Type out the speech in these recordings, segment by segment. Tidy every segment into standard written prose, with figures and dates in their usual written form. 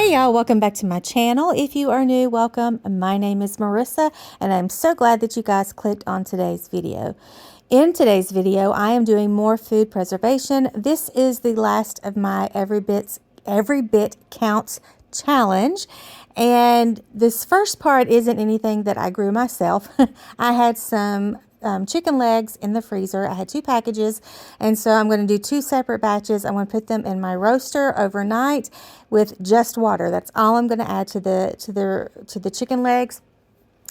Hey y'all, welcome back to my channel. If you are new, welcome. My name is Marissa and I'm so glad that you guys clicked on today's video. In today's video, I am doing more food preservation. This is the last of my Every Bit Counts challenge. And this first part isn't anything that I grew myself. I had some chicken legs in the freezer. I had 2 packages, and so I'm going to do 2 separate batches. I'm going to put them in my roaster overnight with just water. That's all I'm going to add to the chicken legs.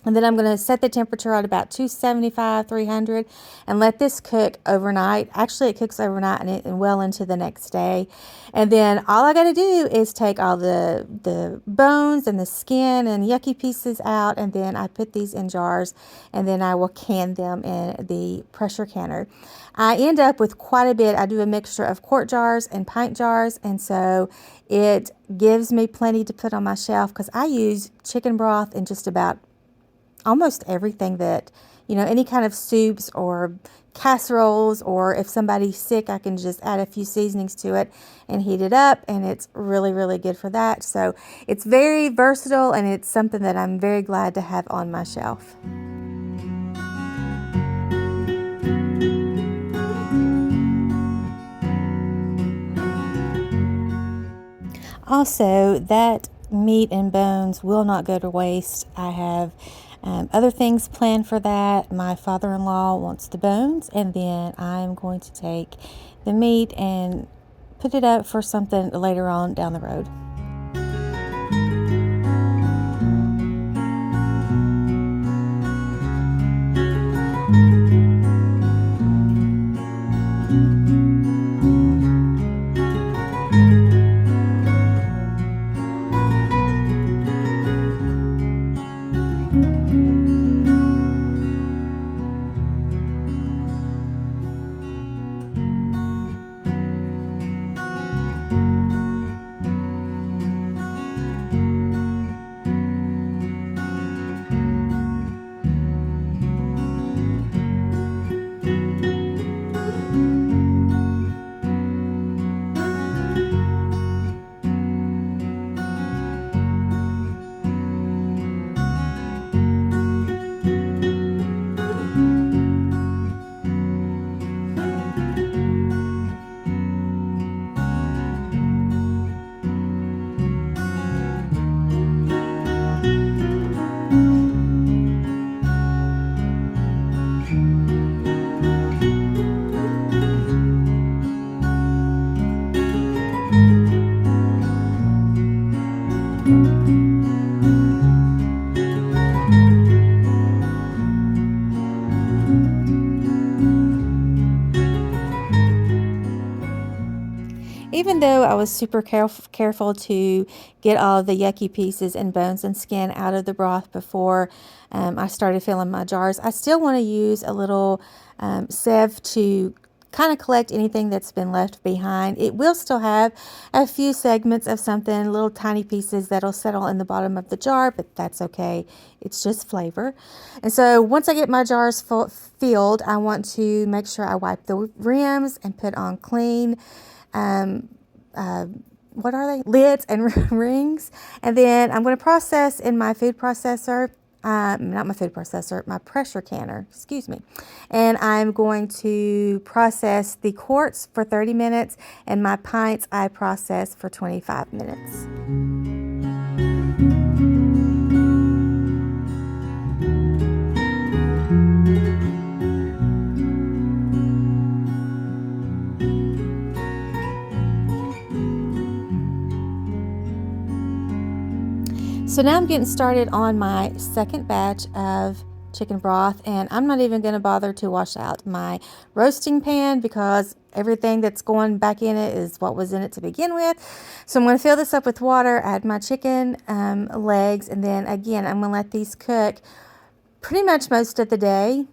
And then I'm going to set the temperature at about 275, 300 and let this cook overnight. Actually, it cooks overnight and well into the next day. And then all I got to do is take all the bones and the skin and yucky pieces out. And then I put these in jars and then I will can them in the pressure canner. I end up with quite a bit. I do a mixture of quart jars and pint jars. And so it gives me plenty to put on my shelf because I use chicken broth in just about almost everything that, you know, any kind of soups or casseroles, or if somebody's sick, I can just add a few seasonings to it and heat it up, and it's really, really good for that. So it's very versatile, and it's something that I'm very glad to have on my shelf. Also, that meat and bones will not go to waste. I have other things planned for that. My father-in-law wants the bones, and then I'm going to take the meat and put it up for something later on down the road. Even though I was super careful to get all of the yucky pieces and bones and skin out of the broth before I started filling my jars, I still want to use a little sieve to kind of collect anything that's been left behind. It will still have a few segments of something, little tiny pieces that'll settle in the bottom of the jar, but that's okay. It's just flavor. And so once I get my jars filled, I want to make sure I wipe the rims and put on clean what are they? Lids and rings. And then I'm going to process in my food processor, not my food processor, my pressure canner, excuse me. And I'm going to process the quarts for 30 minutes and my pints I process for 25 minutes. So now I'm getting started on my second batch of chicken broth, and I'm not even going to bother to wash out my roasting pan because everything that's going back in it is what was in it to begin with. So I'm going to fill this up with water, add my chicken legs, and then again I'm going to let these cook pretty much most of the day.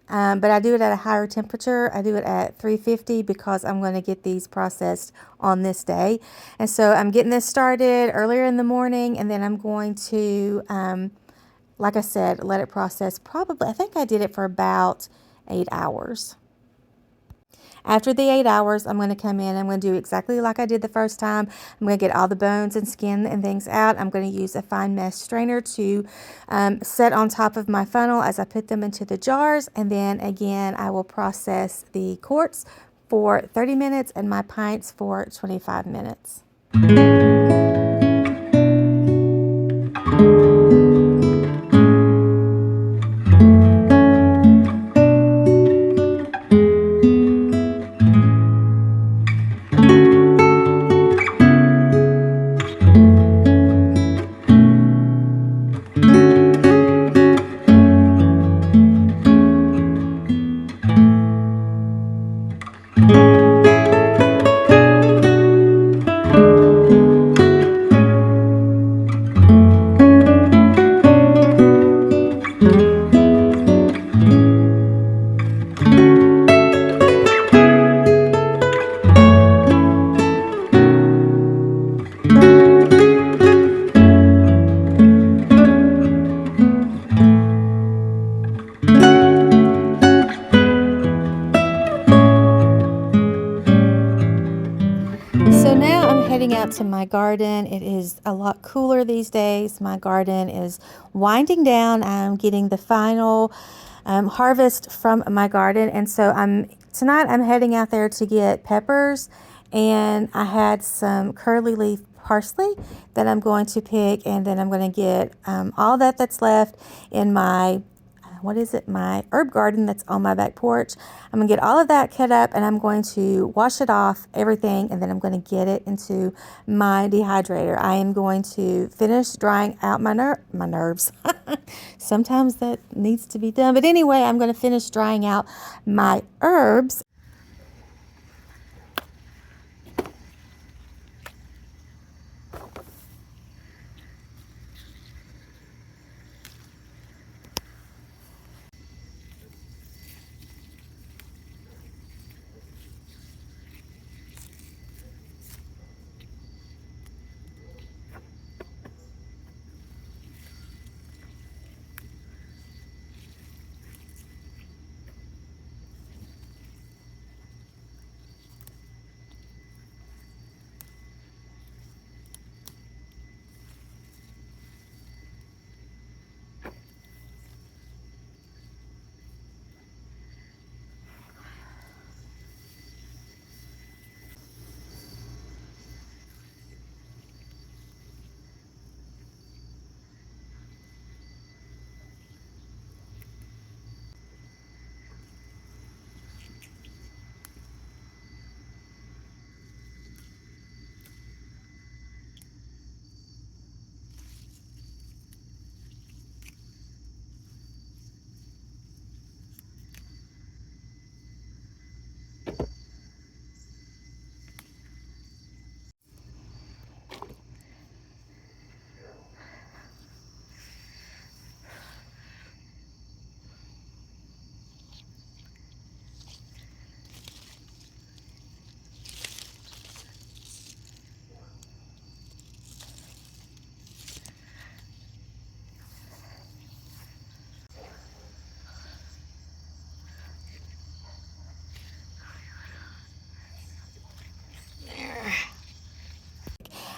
But I do it at a higher temperature. I do it at 350 because I'm going to get these processed on this day. And so I'm getting this started earlier in the morning, and then I'm going to, like I said, let it process probably, I think I did it for about 8 hours. After the 8 hours, I'm going to come in. I'm going to do exactly like I did the first time. I'm going to get all the bones and skin and things out. I'm going to use a fine mesh strainer to set on top of my funnel as I put them into the jars. And then again, I will process the quarts for 30 minutes and my pints for 25 minutes. So now I'm heading out to my garden. It is a lot cooler these days. My garden is winding down. I'm getting the final harvest from my garden. And so tonight I'm heading out there to get peppers, and I had some curly leaf parsley that I'm going to pick, and then I'm going to get all that's left in my my herb garden that's on my back porch. I'm going to get all of that cut up, and I'm going to wash it off, everything, and then I'm going to get it into my dehydrator. I am going to finish drying out my nerves. Sometimes that needs to be done. But anyway, I'm going to finish drying out my herbs.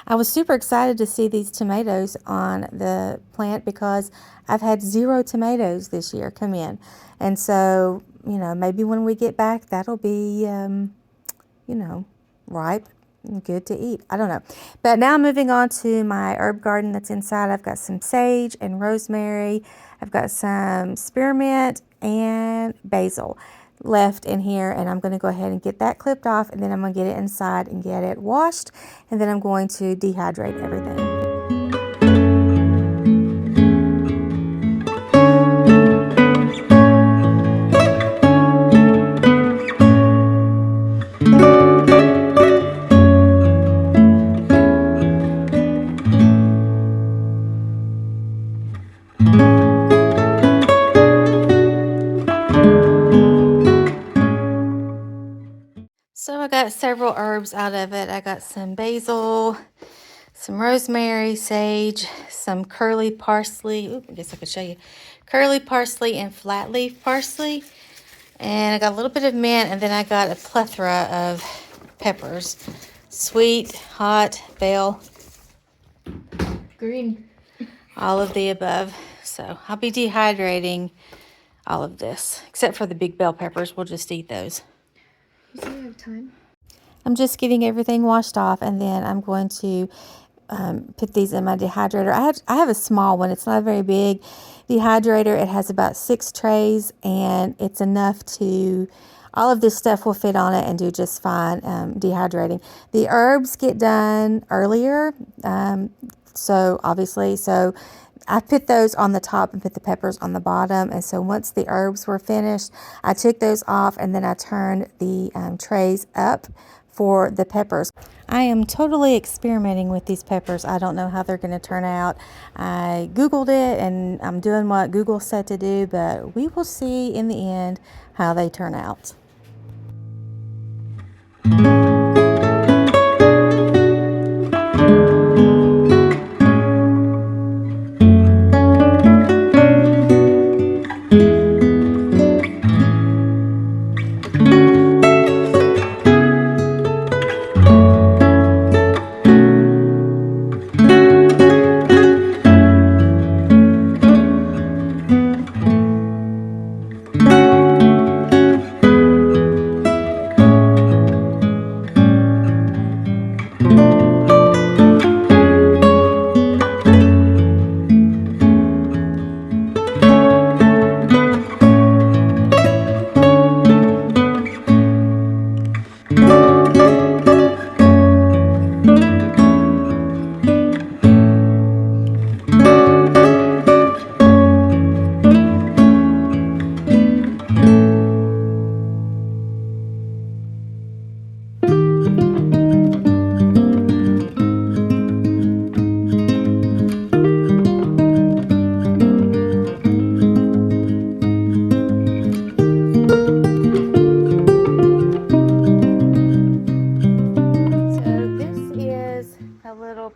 I was super excited to see these tomatoes on the plant because I've had 0 tomatoes this year come in. And so, maybe when we get back, that'll be, ripe and good to eat. I don't know. But now moving on to my herb garden that's inside. I've got some sage and rosemary. I've got some spearmint and basil left in here, and I'm going to go ahead and get that clipped off, and then I'm going to get it inside and get it washed, and then I'm going to dehydrate everything. So I got several herbs out of it. I got some basil, some rosemary, sage, some curly parsley. Ooh, I guess I could show you. Curly parsley and flat leaf parsley. And I got a little bit of mint, and then I got a plethora of peppers. Sweet, hot, bell, green, all of the above. So I'll be dehydrating all of this, except for the big bell peppers. We'll just eat those. You say you have time? I'm just getting everything washed off, and then I'm going to put these in my dehydrator. I have a small one. It's not very big dehydrator. It has about 6 trays, and it's enough to, all of this stuff will fit on it and do just fine dehydrating. The herbs get done earlier, so obviously, so I put those on the top and put the peppers on the bottom. And so once the herbs were finished, I took those off, and then I turned the trays up for the peppers. I am totally experimenting with these peppers. I don't know how they're going to turn out. I Googled it, and I'm doing what Google said to do, but we will see in the end how they turn out.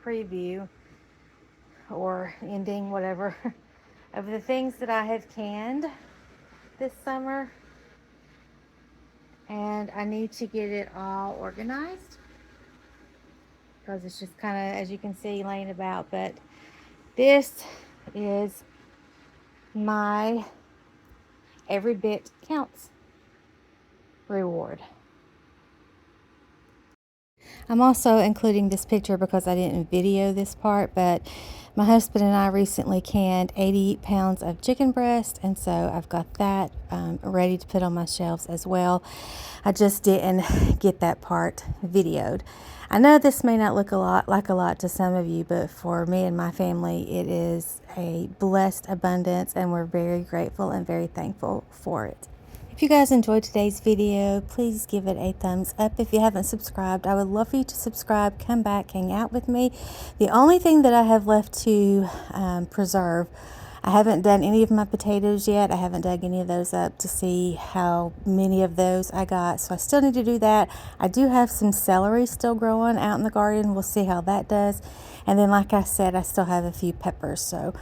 Preview or ending, whatever, of the things that I have canned this summer, and I need to get it all organized because it's just kind of, as you can see, laying about. But this is my every bit counts reward. I'm also including this picture because I didn't video this part, but my husband and I recently canned 80 pounds of chicken breast, and so I've got that ready to put on my shelves as well. I just didn't get that part videoed. I know this may not look like a lot to some of you, but for me and my family, it is a blessed abundance, and we're very grateful and very thankful for it. If you guys enjoyed today's video, please give it a thumbs up. If you haven't subscribed, I would love for you to subscribe, come back, hang out with me. The only thing that I have left to preserve, I haven't done any of my potatoes yet. I haven't dug any of those up to see how many of those I got, so I still need to do that. I do have some celery still growing out in the garden. We'll see how that does. And then, like I said, I still have a few peppers, so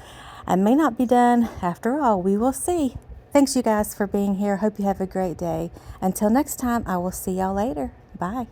I may not be done after all. We will see. Thanks, you guys, for being here. Hope you have a great day. Until next time, I will see y'all later. Bye.